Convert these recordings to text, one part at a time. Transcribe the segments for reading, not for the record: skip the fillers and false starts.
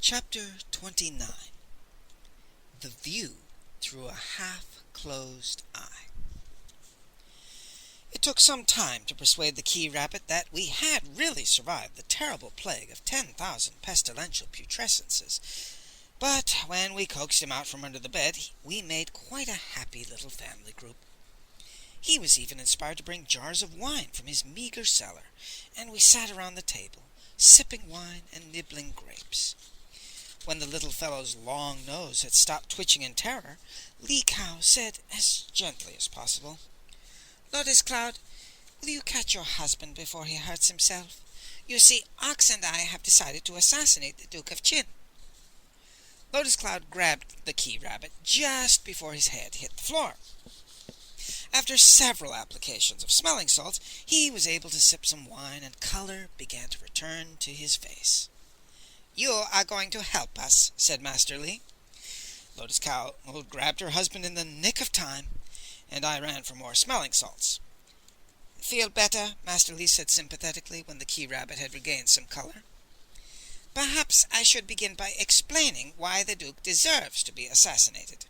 Chapter 29. The View Through a Half-Closed Eye. It took some time to persuade the Key Rabbit that we had really survived the terrible plague of 10,000 pestilential putrescences, but when we coaxed him out from under the bed, we made quite a happy little family group. He was even inspired to bring jars of wine from his meager cellar, and we sat around the table, sipping wine and nibbling grapes. When the little fellow's long nose had stopped twitching in terror, Lee Cow said as gently as possible, "Lotus Cloud, will you catch your husband before he hurts himself? You see, Ox and I have decided to assassinate the Duke of Chin." Lotus Cloud grabbed the Key Rabbit just before his head hit the floor. After several applications of smelling salts, he was able to sip some wine, and color began to return to his face. "You are going to help us," said Master Lee. Lotus Cow grabbed her husband in the nick of time, and I ran for more smelling salts. "Feel better?" Master Lee said sympathetically when the Key Rabbit had regained some color. "Perhaps I should begin by explaining why the Duke deserves to be assassinated.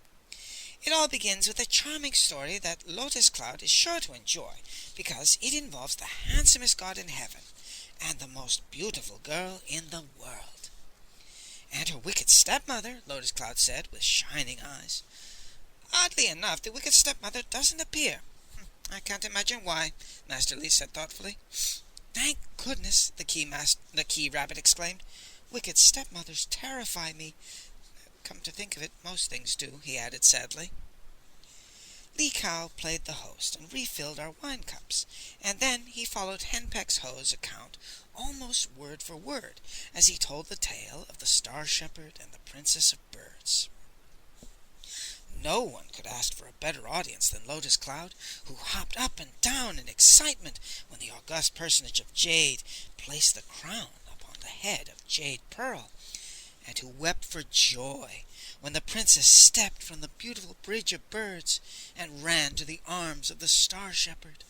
It all begins with a charming story that Lotus Cloud is sure to enjoy, because it involves the handsomest god in heaven and the most beautiful girl in the world." "And her wicked stepmother," Lotus Cloud said, with shining eyes. "Oddly enough, the wicked stepmother doesn't appear. I can't imagine why," Master Lee said thoughtfully. "Thank goodness," the Key Rabbit exclaimed. "Wicked stepmothers terrify me. Come to think of it, most things do," he added sadly. Lee Cow played the host and refilled our wine cups, and then he followed Henpeck's Ho's account almost word for word as he told the tale of the Star Shepherd and the Princess of Birds. No one could ask for a better audience than Lotus Cloud, who hopped up and down in excitement when the august personage of Jade placed the crown upon the head of Jade Pearl, and who wept for joy when the princess stepped from the beautiful bridge of birds and ran to the arms of the Star Shepherd.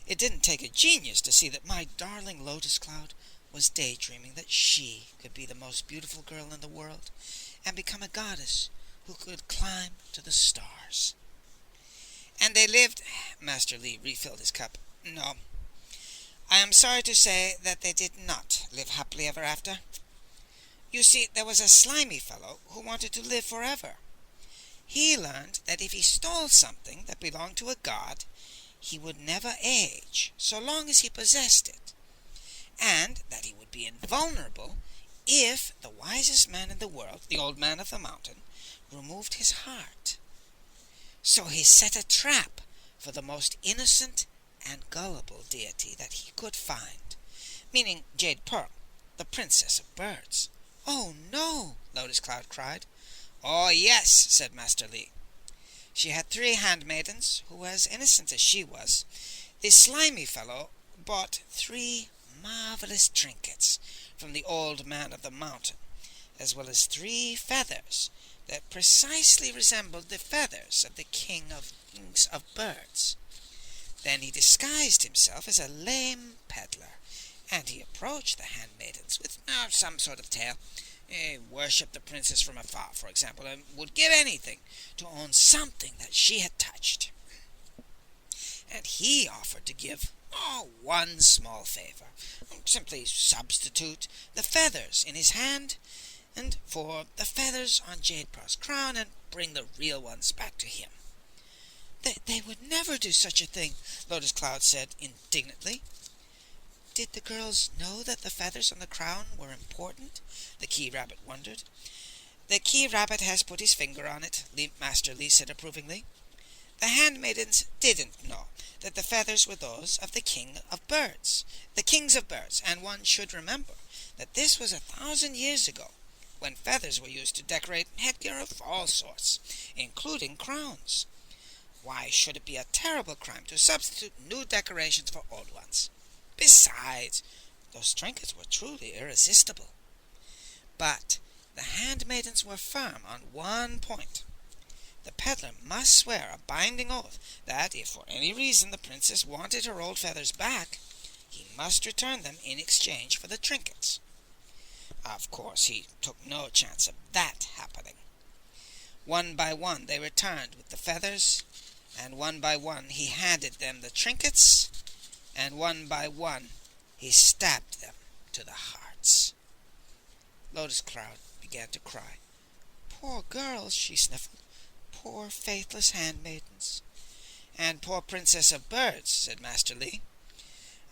It didn't take a genius to see that my darling Lotus Cloud was daydreaming that she could be the most beautiful girl in the world and become a goddess who could climb to the stars. "And they lived," Master Lee refilled his cup. "No, I am sorry to say that they did not live happily ever after. You see, there was a slimy fellow who wanted to live forever. He learned that if he stole something that belonged to a god, he would never age so long as he possessed it, and that he would be invulnerable if the wisest man in the world, the Old Man of the Mountain, removed his heart. So he set a trap for the most innocent and gullible deity that he could find, meaning Jade Pearl, the Princess of Birds." "Oh, no!" Lotus Cloud cried. "Oh, yes," said Master Lee. "She had 3 handmaidens who were as innocent as she was. The slimy fellow bought 3 marvelous trinkets from the Old Man of the Mountain, as well as 3 feathers that precisely resembled the feathers of the kings of birds. Then he disguised himself as a lame peddler, and he approached the handmaidens with some sort of tale. He worshipped the princess from afar, for example, and would give anything to own something that she had touched. And he offered to give one small favor, simply substitute the feathers in his hand and for the feathers on Jade Pearl's crown and bring the real ones back to him." They would never do such a thing," Lotus Cloud said indignantly. "Did the girls know that the feathers on the crown were important?" the Key Rabbit wondered. "The Key Rabbit has put his finger on it," Master Lee said approvingly. "The handmaidens didn't know that the feathers were those of the kings of birds, and one should remember that this was 1,000 years ago, when feathers were used to decorate headgear of all sorts, including crowns. Why should it be a terrible crime to substitute new decorations for old ones? Besides, those trinkets were truly irresistible. But the handmaidens were firm on one point. The peddler must swear a binding oath that if for any reason the princess wanted her old feathers back, he must return them in exchange for the trinkets. Of course, he took no chance of that happening. One by one they returned with the feathers, and one by one he handed them the trinkets, and one by one he stabbed them to the hearts. Lotus Cloud began to cry. "Poor girls," she sniffled. "Poor faithless handmaidens." "And poor Princess of Birds," said Master Li.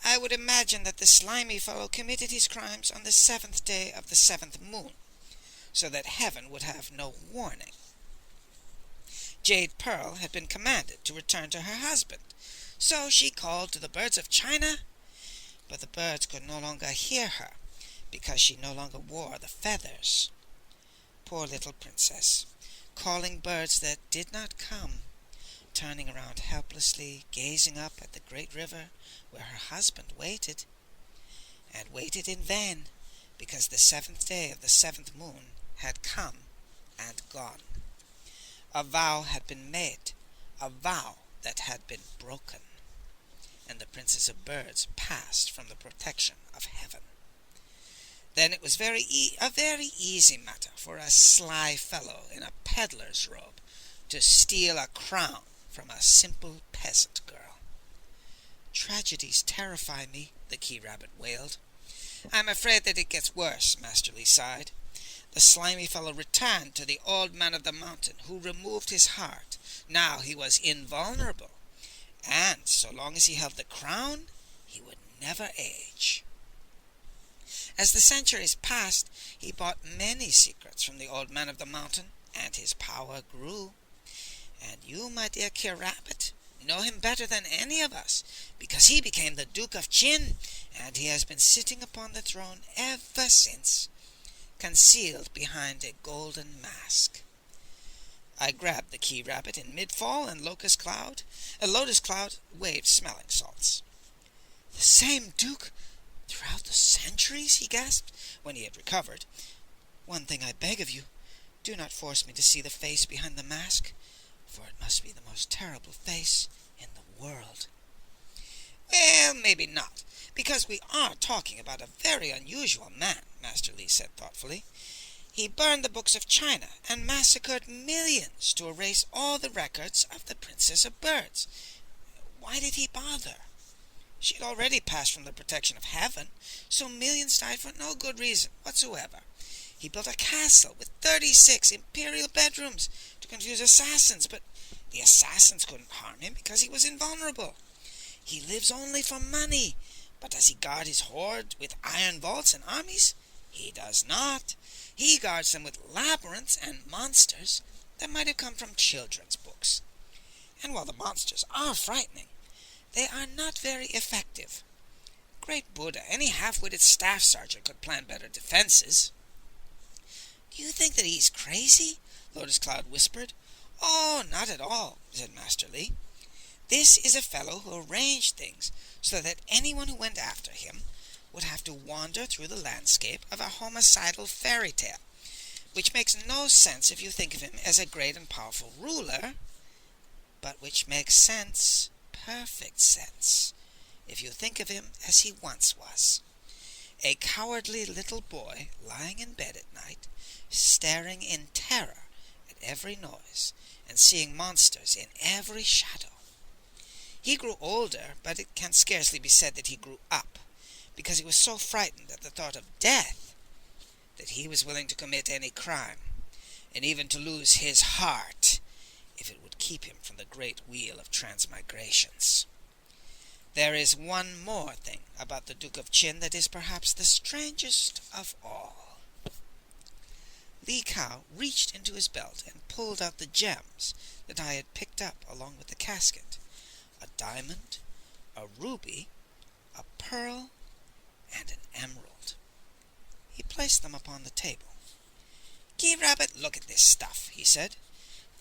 "I would imagine that the slimy fellow committed his crimes on the 7th day of the 7th moon, so that heaven would have no warning." Jade Pearl had been commanded to return to her husband, so she called to the birds of China, but the birds could no longer hear her, because she no longer wore the feathers. Poor little princess, calling birds that did not come, turning around helplessly, gazing up at the great river where her husband waited, and waited in vain, because the 7th day of the 7th moon had come and gone. A vow had been made, a vow that had been broken, and the Princess of Birds passed from the protection of heaven. Then it was a very easy matter for a sly fellow in a peddler's robe to steal a crown from a simple peasant girl. "Tragedies terrify me," the Key Rabbit wailed. "I'm afraid that it gets worse," Master Li sighed. "The slimy fellow returned to the Old Man of the Mountain, who removed his heart. Now he was invulnerable, and so long as he held the crown, he would never age." As the centuries passed, he bought many secrets from the Old Man of the Mountain, and his power grew. And you, my dear Key Rabbit, know him better than any of us, because he became the Duke of Qin, and he has been sitting upon the throne ever since, concealed behind a golden mask. I grabbed the Key Rabbit in mid-fall, and Lotus Cloud waved smelling salts. "The same Duke throughout the centuries?" he gasped, when he had recovered. "One thing I beg of you, do not force me to see the face behind the mask, for it must be the most terrible face in the world." "Well, maybe not, because we are talking about a very unusual man," Master Li said thoughtfully. "He burned the books of China and massacred millions to erase all the records of the Princess of Birds. Why did he bother? She had already passed from the protection of heaven, so millions died for no good reason whatsoever. He built a castle with 36 imperial bedrooms to confuse assassins, but the assassins couldn't harm him because he was invulnerable. He lives only for money, but does he guard his hoard with iron vaults and armies? He does not. He guards them with labyrinths and monsters that might have come from children's books. And while the monsters are frightening, they are not very effective. Great Buddha, any half-witted staff sergeant could plan better defenses." "Do you think that he's crazy?" Lotus Cloud whispered. "Oh, not at all," said Master Li. "This is a fellow who arranged things so that anyone who went after him would have to wander through the landscape of a homicidal fairy tale, which makes no sense if you think of him as a great and powerful ruler, but which makes sense, perfect sense, if you think of him as he once was. A cowardly little boy lying in bed at night, staring in terror at every noise, and seeing monsters in every shadow. He grew older, but it can scarcely be said that he grew up, because he was so frightened at the thought of death that he was willing to commit any crime, and even to lose his heart, if it would keep him from the great wheel of transmigrations. There is one more thing about the Duke of Qin that is perhaps the strangest of all." Li Kao reached into his belt and pulled out the gems that I had picked up along with the casket: a diamond, a ruby, a pearl, and an emerald. He placed them upon the table. "Key Rabbit, look at this stuff," he said.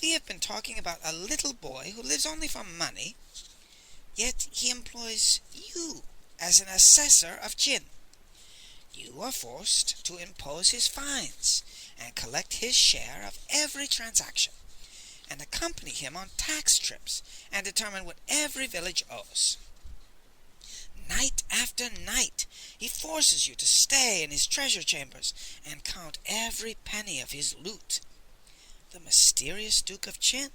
"We have been talking about a little boy who lives only for money, yet he employs you as an assessor of Qin. You are forced to impose his fines and collect his share of every transaction, and accompany him on tax trips and determine what every village owes. Night after night he forces you to stay in his treasure chambers and count every penny of his loot. The mysterious Duke of Chin,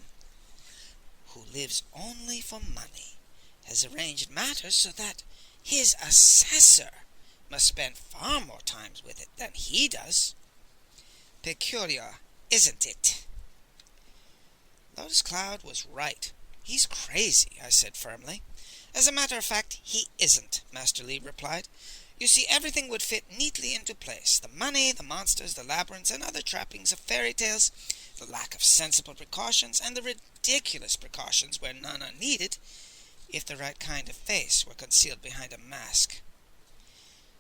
who lives only for money, has arranged matters so that his assessor must spend far more time with it than he does. Peculiar, isn't it? Lotus Cloud was right. He's crazy, I said firmly. As a matter of fact, he isn't, Master Li replied. You see, everything would fit neatly into place. The money, the monsters, the labyrinths, and other trappings of fairy tales, the lack of sensible precautions, and the ridiculous precautions where none are needed, if the right kind of face were concealed behind a mask.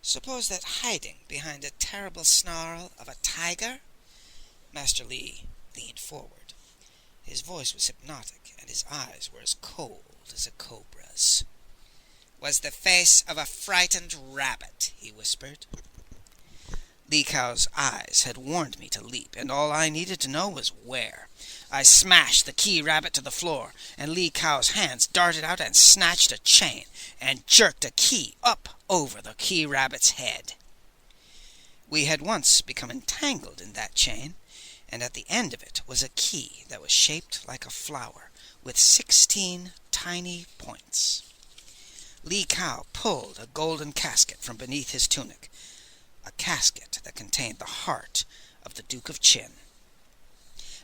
Suppose that hiding behind a terrible snarl of a tiger? Master Li leaned forward. His voice was hypnotic, and his eyes were as cold as a cobra's. Was the face of a frightened rabbit, he whispered. Li Kao's eyes had warned me to leap, and all I needed to know was where. I smashed the key rabbit to the floor, and Li Kao's hands darted out and snatched a chain, and jerked a key up over the key rabbit's head. We had once become entangled in that chain, and at the end of it was a key that was shaped like a flower, with 16 tiny points. Li Kao pulled a golden casket from beneath his tunic, a casket that contained the heart of the Duke of Chin.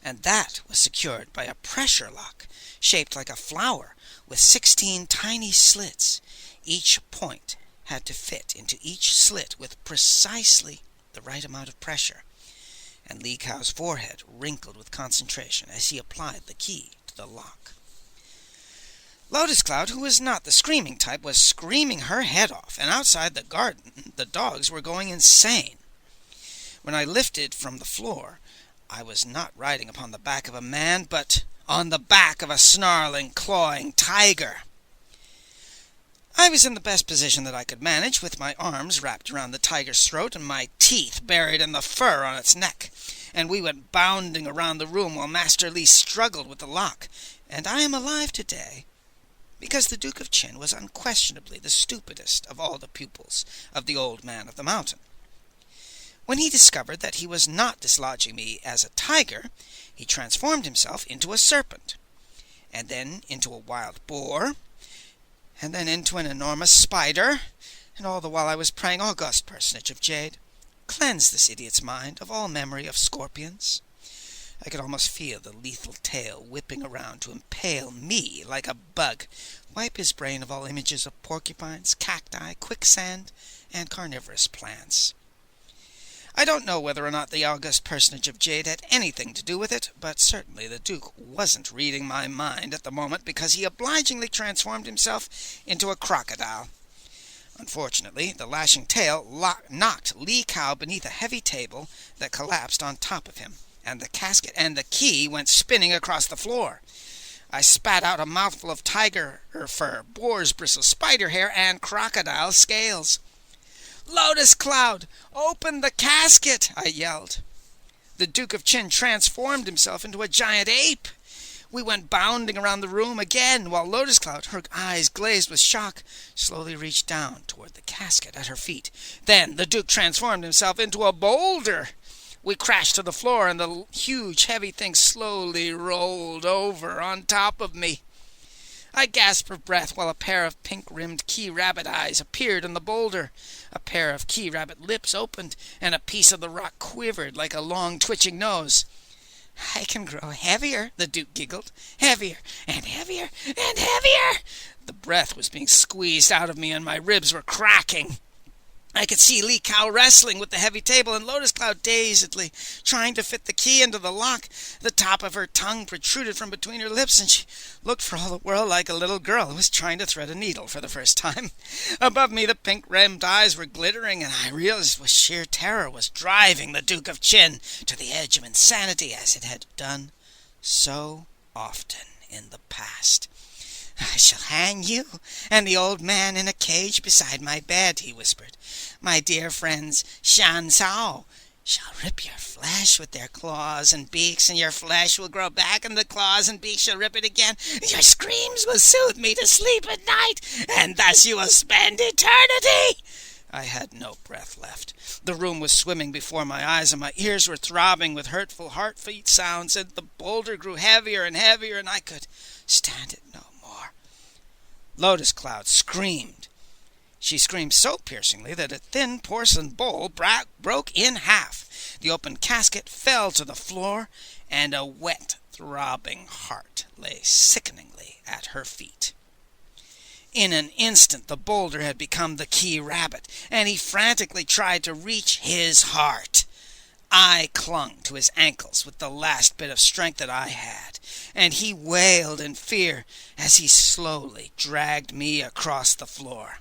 And that was secured by a pressure lock shaped like a flower with 16 tiny slits. Each point had to fit into each slit with precisely the right amount of pressure, and Li Kao's forehead wrinkled with concentration as he applied the key to the lock. Lotus Cloud, who was not the screaming type, was screaming her head off, and outside the garden the dogs were going insane. When I lifted from the floor, I was not riding upon the back of a man, but on the back of a snarling, clawing tiger. I was in the best position that I could manage, with my arms wrapped around the tiger's throat and my teeth buried in the fur on its neck, and we went bounding around the room while Master Li struggled with the lock, and I am alive today because the Duke of Chin was unquestionably the stupidest of all the pupils of the Old Man of the Mountain. When he discovered that he was not dislodging me as a tiger, he transformed himself into a serpent, and then into a wild boar, and then into an enormous spider, and all the while I was praying, August Personage of Jade, cleanse this idiot's mind of all memory of scorpions. I could almost feel the lethal tail whipping around to impale me like a bug, wipe his brain of all images of porcupines, cacti, quicksand, and carnivorous plants. I don't know whether or not the August Personage of Jade had anything to do with it, but certainly the Duke wasn't reading my mind at the moment, because he obligingly transformed himself into a crocodile. Unfortunately, the lashing tail knocked Li Kao beneath a heavy table that collapsed on top of him, and the casket and the key went spinning across the floor. I spat out a mouthful of tiger fur, boar's bristles, spider hair, and crocodile scales. "Lotus Cloud, open the casket!" I yelled. The Duke of Chin transformed himself into a giant ape. We went bounding around the room again, while Lotus Cloud, her eyes glazed with shock, slowly reached down toward the casket at her feet. Then the Duke transformed himself into a boulder. We crashed to the floor, and the huge, heavy thing slowly rolled over on top of me. I gasped for breath while a pair of pink-rimmed key-rabbit eyes appeared in the boulder. A pair of key-rabbit lips opened, and a piece of the rock quivered like a long, twitching nose. "I can grow heavier," the Duke giggled. "Heavier, and heavier, and heavier!" The breath was being squeezed out of me, and my ribs were cracking. I could see Li Kao wrestling with the heavy table, and Lotus Cloud dazedly trying to fit the key into the lock. The top of her tongue protruded from between her lips, and she looked for all the world like a little girl who was trying to thread a needle for the first time. Above me, the pink-rimmed eyes were glittering, and I realized with sheer terror was driving the Duke of Chin to the edge of insanity, as it had done so often in the past. "I shall hang you and the old man in a cage beside my bed," he whispered. "My dear friends Shan Sao shall rip your flesh with their claws and beaks, and your flesh will grow back, and the claws and beaks shall rip it again. Your screams will soothe me to sleep at night, and thus you will spend eternity." I had no breath left. The room was swimming before my eyes, and my ears were throbbing with hurtful heartbeat sounds, and the boulder grew heavier and heavier, and I could stand it no more. Lotus Cloud screamed. She screamed so piercingly that a thin porcelain bowl broke in half. The open casket fell to the floor, and a wet, throbbing heart lay sickeningly at her feet. In an instant the boulder had become the key rabbit, and he frantically tried to reach his heart. I clung to his ankles with the last bit of strength that I had, and he wailed in fear as he slowly dragged me across the floor.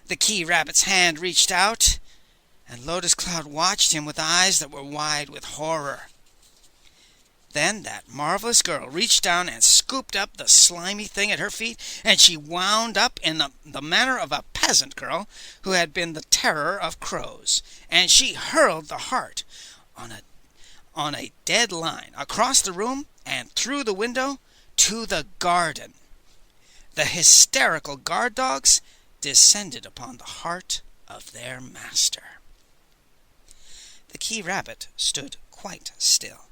The key rabbit's hand reached out, and Lotus Cloud watched him with eyes that were wide with horror. Then that marvelous girl reached down and scooped up the slimy thing at her feet, and she wound up in the manner of a peasant girl who had been the terror of crows, and she hurled the heart on a dead line across the room and through the window to the garden. The hysterical guard dogs descended upon the heart of their master. The key rabbit stood quite still.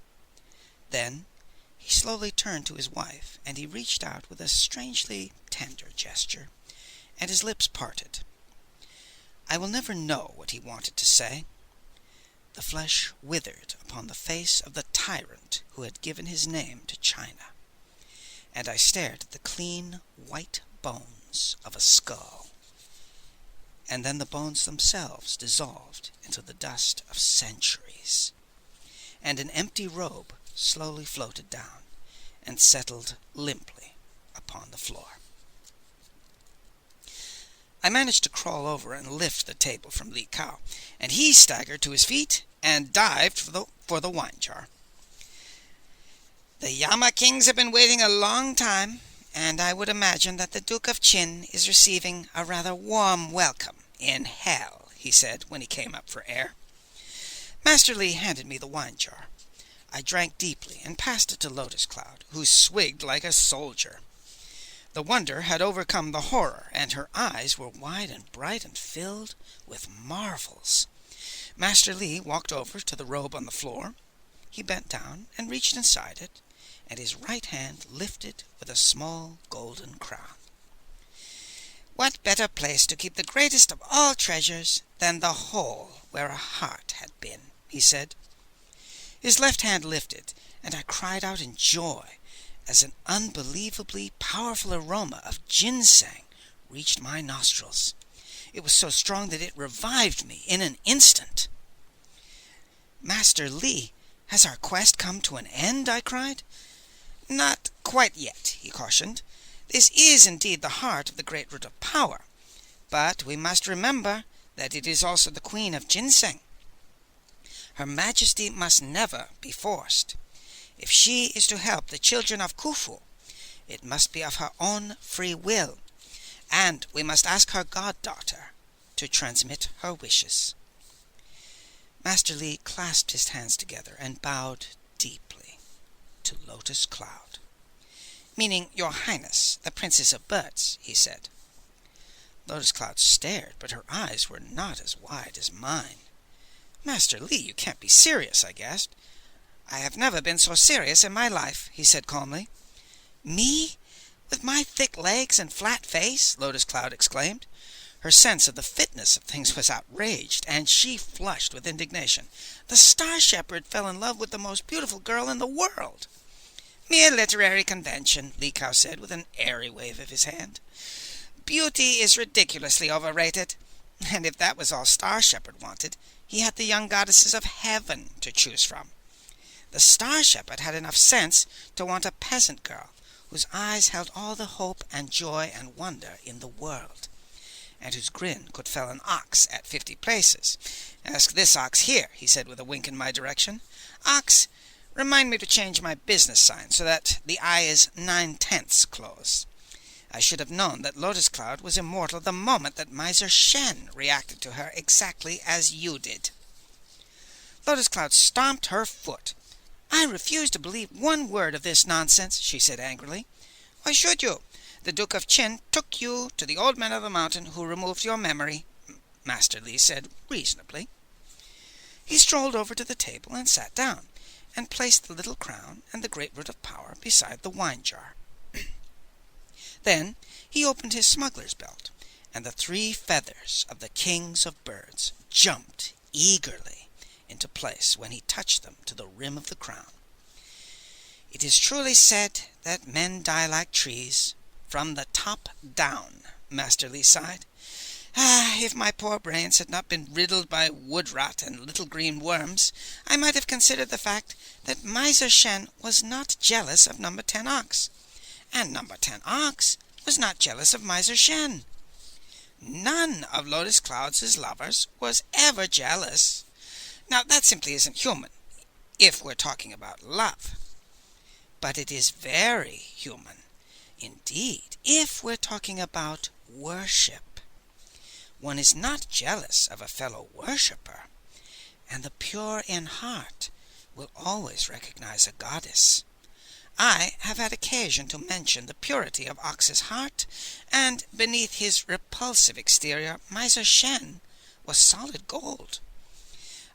Then he slowly turned to his wife, and he reached out with a strangely tender gesture, and his lips parted. I will never know what he wanted to say. The flesh withered upon the face of the tyrant who had given his name to China, and I stared at the clean white bones of a skull. And then the bones themselves dissolved into the dust of centuries, and an empty robe slowly floated down and settled limply upon the floor. I managed to crawl over and lift the table from Li Kao, and he staggered to his feet and dived for the wine jar. "The Yama kings have been waiting a long time, and I would imagine that the Duke of Qin is receiving a rather warm welcome in hell," he said when he came up for air. Master Li handed me the wine jar. I drank deeply and passed it to Lotus Cloud, who swigged like a soldier. The wonder had overcome the horror, and her eyes were wide and bright and filled with marvels. Master Li walked over to the robe on the floor. He bent down and reached inside it, and his right hand lifted with a small golden crown. "What better place to keep the greatest of all treasures than the hole where a heart had been?" he said. His left hand lifted, and I cried out in joy as an unbelievably powerful aroma of ginseng reached my nostrils. It was so strong that it revived me in an instant. "Master Li, has our quest come to an end?" I cried. "Not quite yet," he cautioned. "This is indeed the heart of the great root of power, but we must remember that it is also the queen of ginseng. Her Majesty must never be forced. If she is to help the children of Khufu, it must be of her own free will, and we must ask her goddaughter to transmit her wishes." Master Li clasped his hands together and bowed deeply to Lotus Cloud. "Meaning your Highness, the Princess of Birds," he said. Lotus Cloud stared, but her eyes were not as wide as mine. "Master Li, you can't be serious," I gasped. "I have never been so serious in my life," he said calmly. "Me? With my thick legs and flat face?" Lotus Cloud exclaimed. Her sense of the fitness of things was outraged, and she flushed with indignation. "The Star Shepherd fell in love with the most beautiful girl in the world." "Mere literary convention," Li Kao said with an airy wave of his hand. "Beauty is ridiculously overrated. And if that was all Star Shepherd wanted, he had the young goddesses of heaven to choose from. The Star Shepherd had enough sense to want a peasant girl whose eyes held all the hope and joy and wonder in the world, and whose grin could fell an ox at 50 places. Ask this ox here," he said with a wink in my direction. "Ox, remind me to change my business sign so that the eye is 9/10 closed." I should have known that Lotus Cloud was immortal the moment that Miser Shen reacted to her exactly as you did. Lotus Cloud stomped her foot. "I refuse to believe one word of this nonsense," she said angrily. "Why should you? The Duke of Chin took you to the old man of the mountain who removed your memory," Master Li said reasonably. He strolled over to the table and sat down, and placed the little crown and the great root of power beside the wine jar. Then he opened his smuggler's belt, and the 3 feathers of the kings of birds jumped eagerly into place when he touched them to the rim of the crown. "It is truly said that men die like trees, from the top down," Master Li sighed. If my poor brains had not been riddled by wood rot and little green worms, I might have considered the fact that Miser Shen was not jealous of number 10 ox, and number 10 ox was not jealous of Miser Shen. None of Lotus Cloud's lovers was ever jealous. Now, that simply isn't human, if we're talking about love. But it is very human, indeed, if we're talking about worship. One is not jealous of a fellow worshipper, and the pure in heart will always recognize a goddess. I have had occasion to mention the purity of Ox's heart, and beneath his repulsive exterior, Miser Shen was solid gold.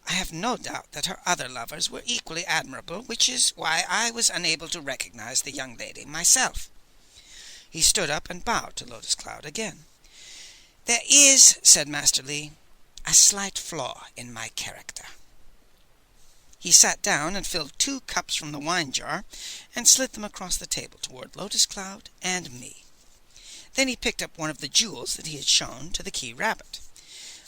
I have no doubt that her other lovers were equally admirable, which is why I was unable to recognize the young lady myself. He stood up and bowed to Lotus Cloud again. "There is," said Master Li, "a slight flaw in my character." He sat down and filled 2 cups from the wine jar and slid them across the table toward Lotus Cloud and me. Then he picked up one of the jewels that he had shown to the key rabbit.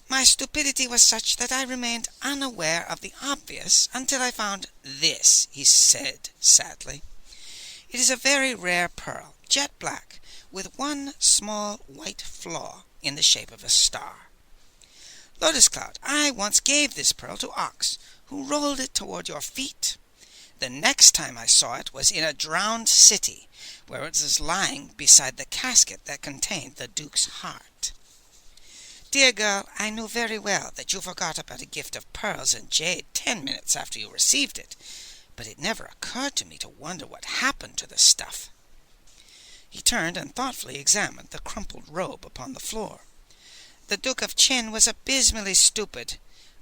"My stupidity was such that I remained unaware of the obvious until I found this," he said sadly. "It is a very rare pearl, jet black, with one small white flaw in the shape of a star. Lotus Cloud, I once gave this pearl to Ox, who rolled it toward your feet. The next time I saw it was in a drowned city, where it was lying beside the casket that contained the Duke's heart. Dear girl, I knew very well that you forgot about a gift of pearls and jade 10 minutes after you received it, but it never occurred to me to wonder what happened to the stuff." He turned and thoughtfully examined the crumpled robe upon the floor. "The Duke of Chin was abysmally stupid,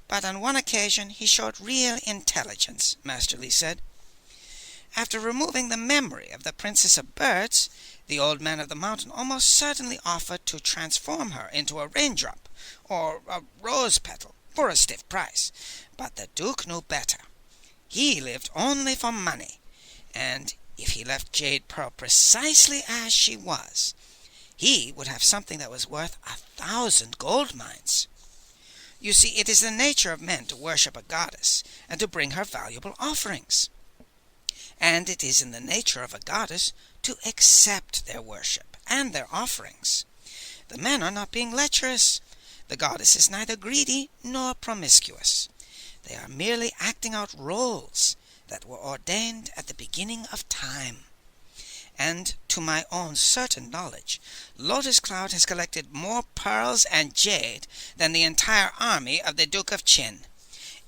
but on one occasion he showed real intelligence," Master Li said. "After removing the memory of the Princess of Birds, the old man of the mountain almost certainly offered to transform her into a raindrop or a rose petal for a stiff price, but the Duke knew better. He lived only for money, and if he left Jade Pearl precisely as she was, he would have something that was worth 1,000 gold mines. You see, it is the nature of men to worship a goddess and to bring her valuable offerings. And it is in the nature of a goddess to accept their worship and their offerings. The men are not being lecherous. The goddess is neither greedy nor promiscuous. They are merely acting out roles that were ordained at the beginning of time. And to my own certain knowledge, Lotus Cloud has collected more pearls and jade than the entire army of the Duke of Chin.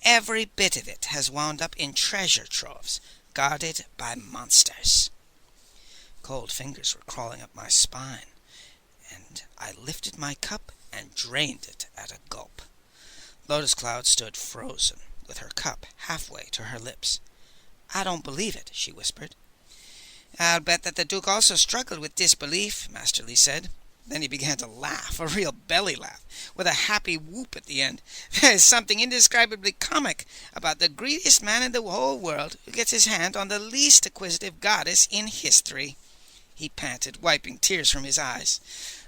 Every bit of it has wound up in treasure troves, guarded by monsters." Cold fingers were crawling up my spine, and I lifted my cup and drained it at a gulp. Lotus Cloud stood frozen, with her cup halfway to her lips. "I don't believe it," she whispered. "I'll bet that the Duke also struggled with disbelief," Master Li said. Then he began to laugh, a real belly laugh, with a happy whoop at the end. "There is something indescribably comic about the greediest man in the whole world who gets his hand on the least acquisitive goddess in history," he panted, wiping tears from his eyes.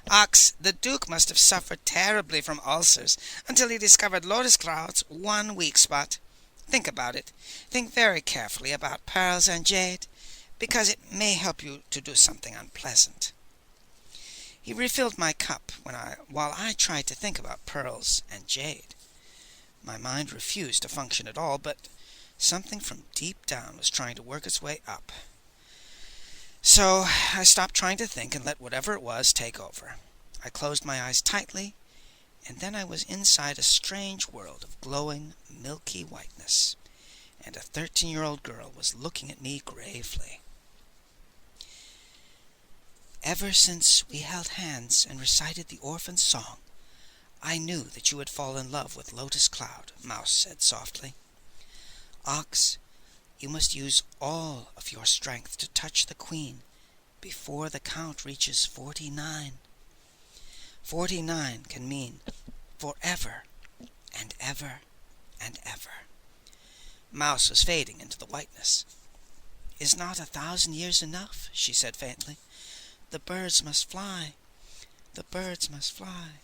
"Ox, the Duke must have suffered terribly from ulcers until he discovered Lotus Cloud's one weak spot. Think about it. Think very carefully about pearls and jade, because it may help you to do something unpleasant." He refilled my cup while I tried to think about pearls and jade. My mind refused to function at all, but something from deep down was trying to work its way up. So I stopped trying to think and let whatever it was take over. I closed my eyes tightly and then I was inside a strange world of glowing, milky whiteness, and a 13-year-old girl was looking at me gravely. Ever since we held hands and recited the orphan song, I knew that you would fall in love with Lotus Cloud, Mouse said softly. Ox, you must use all of your strength to touch the queen before the count reaches 49. 49 can mean forever and ever and ever. Mouse was fading into the whiteness. Is not 1,000 years enough? She said faintly. The birds must fly. The birds must fly.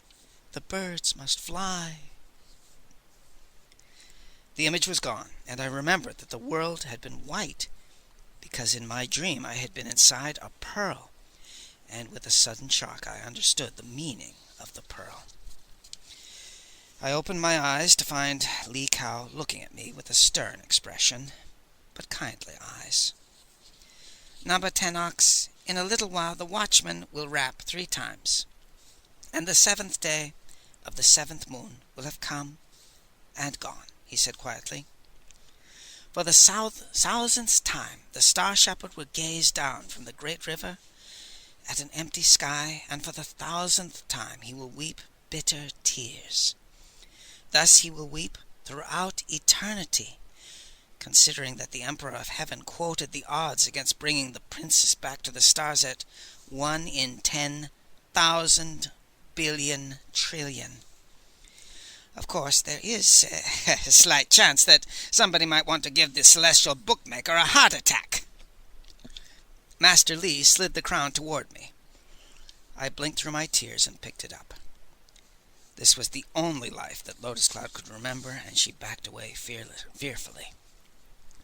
The birds must fly. The image was gone, and I remembered that the world had been white, because in my dream I had been inside a pearl, and with a sudden shock I understood the meaning of the pearl. I opened my eyes to find Li Kao looking at me with a stern expression, but kindly eyes. Number 10, Ox, in a little while the watchman will rap 3 times, and the 7th day of the 7th moon will have come and gone, he said quietly. For the 1000th time the star shepherd will gaze down from the great river at an empty sky, and for the 1000th time he will weep bitter tears. Thus he will weep throughout eternity, considering that the Emperor of Heaven quoted the odds against bringing the princess back to the stars at 1 in 10,000 billion trillion. Of course, there is a slight chance that somebody might want to give the celestial bookmaker a heart attack. Master Li slid the crown toward me. I blinked through my tears and picked it up. This was the only life that Lotus Cloud could remember, and she backed away fearfully.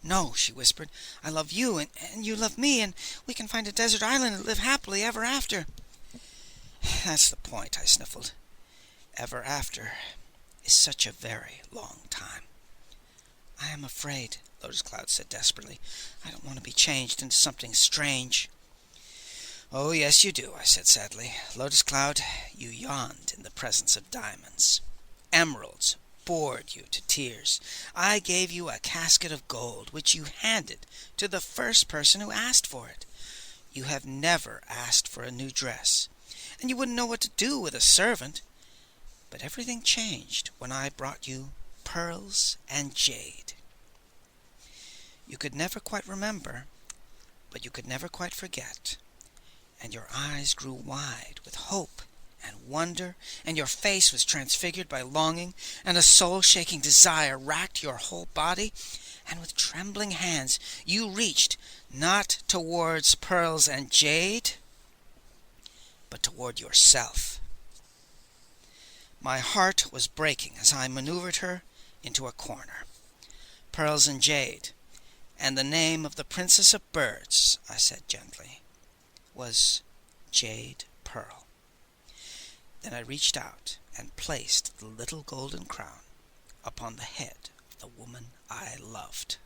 No, she whispered, I love you, and you love me, and we can find a desert island and live happily ever after. That's the point, I sniffled. Ever after is such a very long time. I am afraid, Lotus Cloud said desperately. I don't want to be changed into something strange. Oh, yes, you do, I said sadly. Lotus Cloud, you yawned in the presence of diamonds. Emeralds bored you to tears. I gave you a casket of gold, which you handed to the first person who asked for it. You have never asked for a new dress, and you wouldn't know what to do with a servant. But everything changed when I brought you pearls and jade. You could never quite remember, but you could never quite forget, and your eyes grew wide with hope and wonder, and your face was transfigured by longing, and a soul-shaking desire racked your whole body, and with trembling hands you reached not towards pearls and jade, but toward yourself. My heart was breaking as I maneuvered her into a corner. Pearls and jade, and the name of the Princess of Birds, I said gently, was Jade Pearl. Then I reached out and placed the little golden crown upon the head of the woman I loved.